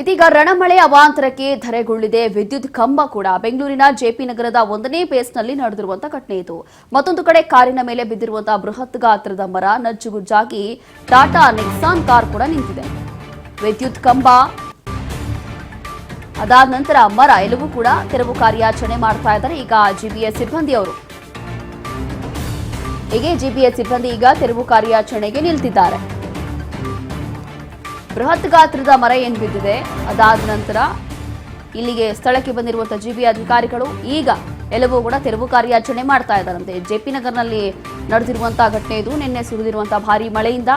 ಇದೀಗ ರಣಮಳೆ ಅವಾಂತರಕ್ಕೆ ಧರೆಗುಳ್ಳಿದೆ ವಿದ್ಯುತ್ ಕಂಬ ಕೂಡ ಬೆಂಗಳೂರಿನ ಜೆಪಿ ನಗರದ 1ನೇ ಫೇಸ್ನಲ್ಲಿ ನಡೆದಿರುವಂತಹ ಘಟನೆ ಇದು. ಮತ್ತೊಂದು ಕಡೆ ಕಾರಿನ ಮೇಲೆ ಬಿದ್ದಿರುವಂತಹ ಬೃಹತ್ ಗಾತ್ರದ ಮರ ನಜ್ಜುಗುಜ್ಜಾಗಿ ಟಾಟಾ ನೆಕ್ಸಾನ್ ಕಾರ್ ಕೂಡ ನಿಂತಿದೆ. ವಿದ್ಯುತ್ ಕಂಬ ಅದಾದ ನಂತರ ಮರ ಎಲ್ಲವೂ ಕೂಡ ತೆರವು ಕಾರ್ಯಾಚರಣೆ ಮಾಡ್ತಾ ಇದ್ದಾರೆ ಈಗ ಜಿಬಿಎಸ್ ಸಿಬ್ಬಂದಿ ಅವರು. ಹೀಗೆ ಜಿಬಿಎಸ್ ಸಿಬ್ಬಂದಿ ಈಗ ತೆರವು ಕಾರ್ಯಾಚರಣೆಗೆ ನಿಲ್ತಿದ್ದಾರೆ. ಬೃಹತ್ ಗಾತ್ರದ ಮರ ಏನು ಬಿದ್ದಿದೆ ಅದಾದ ನಂತರ ಇಲ್ಲಿಗೆ ಸ್ಥಳಕ್ಕೆ ಬಂದಿರುವಂತಹ ಜಿಬಿ ಅಧಿಕಾರಿಗಳು ಈಗ ಎಲ್ಲವೂ ಕೂಡ ತೆರವು ಕಾರ್ಯಾಚರಣೆ ಮಾಡ್ತಾ ಇದ್ದಾರಂತೆ. ಜೆಪಿ ನಗರ್ನಲ್ಲಿ ನಡೆದಿರುವಂತಹ ಘಟನೆ ಇದು. ನಿನ್ನೆ ಸುರಿದಿರುವಂತಹ ಭಾರಿ ಮಳೆಯಿಂದ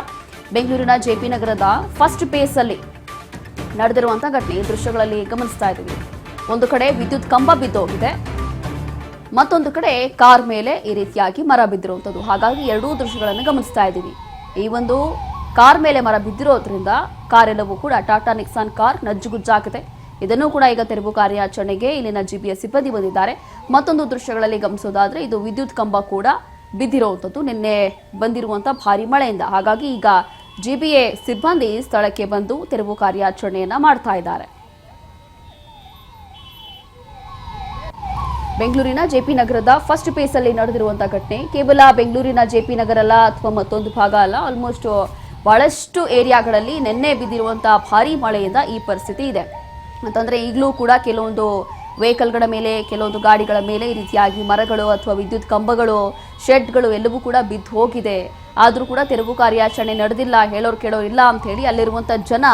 ಬೆಂಗಳೂರಿನ ಜೆಪಿ ನಗರದ ಫಸ್ಟ್ ಫೇಸ್ ಅಲ್ಲಿ ನಡೆದಿರುವಂತಹ ಘಟನೆ ಈ ದೃಶ್ಯಗಳಲ್ಲಿ ಗಮನಿಸ್ತಾ ಇದ್ದೀವಿ. ಒಂದು ಕಡೆ ವಿದ್ಯುತ್ ಕಂಬ ಬಿದ್ದೋಗಿದೆ, ಮತ್ತೊಂದು ಕಡೆ ಕಾರ್ ಮೇಲೆ ಈ ರೀತಿಯಾಗಿ ಮರ ಬಿದ್ದಿರುವಂಥದ್ದು. ಹಾಗಾಗಿ ಎರಡೂ ದೃಶ್ಯಗಳನ್ನು ಗಮನಿಸ್ತಾ ಇದ್ದೀವಿ. ಈ ಒಂದು ಕಾರ್ ಮೇಲೆ ಮರ ಬಿದ್ದಿರೋದ್ರಿಂದ ಕಾರ್ ಎಲ್ಲವೂ ಕೂಡ ಟಾಟಾ ನೆಕ್ಸಾನ್ ಕಾರ್ ನಜ್ಜುಗುಜ್ಜಾಗಿದೆ. ಇದನ್ನು ಕೂಡ ಈಗ ತೆರವು ಕಾರ್ಯಾಚರಣೆಗೆ ಇಲ್ಲಿನ ಜಿಬಿಎಸ್ ಸಿಬ್ಬಂದಿ ಬಂದಿದ್ದಾರೆ. ಮತ್ತೊಂದು ದೃಶ್ಯಗಳಲ್ಲಿ ಗಮನಿಸೋದಾದ್ರೆ ಇದು ವಿದ್ಯುತ್ ಕಂಬ ಕೂಡ ಬಿದ್ದಿರುವಂಥದ್ದು ನಿನ್ನೆ ಬಂದಿರುವಂತಹ ಭಾರಿ ಮಳೆಯಿಂದ. ಹಾಗಾಗಿ ಈಗ ಜಿಬಿಎ ಸಿಬ್ಬಂದಿ ಸ್ಥಳಕ್ಕೆ ಬಂದು ತೆರವು ಕಾರ್ಯಾಚರಣೆಯನ್ನ ಮಾಡ್ತಾ ಇದ್ದಾರೆ. ಬೆಂಗಳೂರಿನ ಜೆಪಿ ನಗರದ ಫಸ್ಟ್ ಫೇಸ್ ಅಲ್ಲಿ ನಡೆದಿರುವಂತಹ ಘಟನೆ ಕೇವಲ ಬೆಂಗಳೂರಿನ ಜೆಪಿ ನಗರ ಅಲ್ಲ ಅಥವಾ ಮತ್ತೊಂದು ಭಾಗ ಅಲ್ಲ, ಆಲ್ಮೋಸ್ಟ್ ಬಹಳಷ್ಟು ಏರಿಯಾಗಳಲ್ಲಿ ನಿನ್ನೆ ಬಿದ್ದಿರುವಂತಹ ಭಾರಿ ಮಳೆಯಿಂದ ಈ ಪರಿಸ್ಥಿತಿ ಇದೆ ಅಂತಂದ್ರೆ ಈಗಲೂ ಕೂಡ ಕೆಲವೊಂದು ವೆಹಿಕಲ್ಗಳ ಮೇಲೆ ಕೆಲವೊಂದು ಗಾಡಿಗಳ ಮೇಲೆ ಈ ರೀತಿಯಾಗಿ ಮರಗಳು ಅಥವಾ ವಿದ್ಯುತ್ ಕಂಬಗಳು ಶೆಡ್ಗಳು ಎಲ್ಲವೂ ಕೂಡ ಬಿದ್ದು ಹೋಗಿದೆ. ಆದರೂ ಕೂಡ ತೆರವು ಕಾರ್ಯಾಚರಣೆ ನಡೆದಿಲ್ಲ, ಹೇಳೋರು ಕೇಳೋರು ಇಲ್ಲ ಅಂತ ಹೇಳಿ ಅಲ್ಲಿರುವಂಥ ಜನ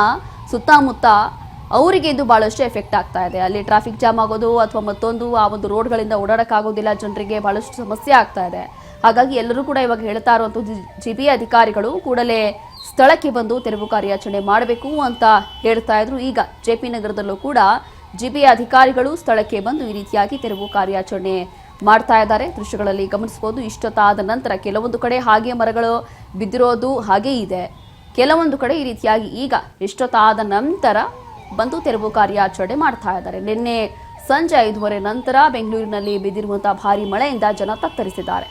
ಸುತ್ತಮುತ್ತ ಅವರಿಗೆ ಇದು ಬಹಳಷ್ಟು ಎಫೆಕ್ಟ್ ಆಗ್ತಾ ಇದೆ. ಅಲ್ಲಿ ಟ್ರಾಫಿಕ್ ಜಾಮ್ ಆಗೋದು ಅಥವಾ ಮತ್ತೊಂದು ಆ ಒಂದು ರೋಡ್ಗಳಿಂದ ಓಡಾಡೋಕ್ಕಾಗೋದಿಲ್ಲ, ಜನರಿಗೆ ಬಹಳಷ್ಟು ಸಮಸ್ಯೆ ಆಗ್ತಾ ಇದೆ. ಹಾಗಾಗಿ ಎಲ್ಲರೂ ಕೂಡ ಇವಾಗ ಹೇಳ್ತಾ ಇರುವಂಥದ್ದು ಜಿಬಿ ಅಧಿಕಾರಿಗಳು ಕೂಡಲೇ ಸ್ಥಳಕ್ಕೆ ಬಂದು ತೆರವು ಕಾರ್ಯಾಚರಣೆ ಮಾಡಬೇಕು ಅಂತ ಹೇಳ್ತಾ ಇದ್ರು. ಈಗ ಜೆಪಿ ನಗರದಲ್ಲೂ ಕೂಡ ಜಿಬಿ ಅಧಿಕಾರಿಗಳು ಸ್ಥಳಕ್ಕೆ ಬಂದು ಈ ರೀತಿಯಾಗಿ ತೆರವು ಕಾರ್ಯಾಚರಣೆ ಮಾಡ್ತಾ ಇದ್ದಾರೆ. ದೃಶ್ಯಗಳಲ್ಲಿ ಗಮನಿಸಬಹುದು. ಇಷ್ಟೊತ್ತಾದ ನಂತರ ಕೆಲವೊಂದು ಕಡೆ ಹಾಗೆ ಮರಗಳು ಬಿದ್ದಿರೋದು ಹಾಗೆ ಇದೆ, ಕೆಲವೊಂದು ಕಡೆ ಈ ರೀತಿಯಾಗಿ ಈಗ ಇಷ್ಟೊತ್ತಾದ ನಂತರ ಬಂದು ತೆರವು ಕಾರ್ಯಾಚರಣೆ ಮಾಡ್ತಾ ಇದ್ದಾರೆ. ನಿನ್ನೆ ಸಂಜೆ 5:30 ನಂತರ ಬೆಂಗಳೂರಿನಲ್ಲಿ ಬಿದ್ದಿರುವಂತಹ ಭಾರಿ ಮಳೆಯಿಂದ ಜನ ತತ್ತರಿಸಿದ್ದಾರೆ.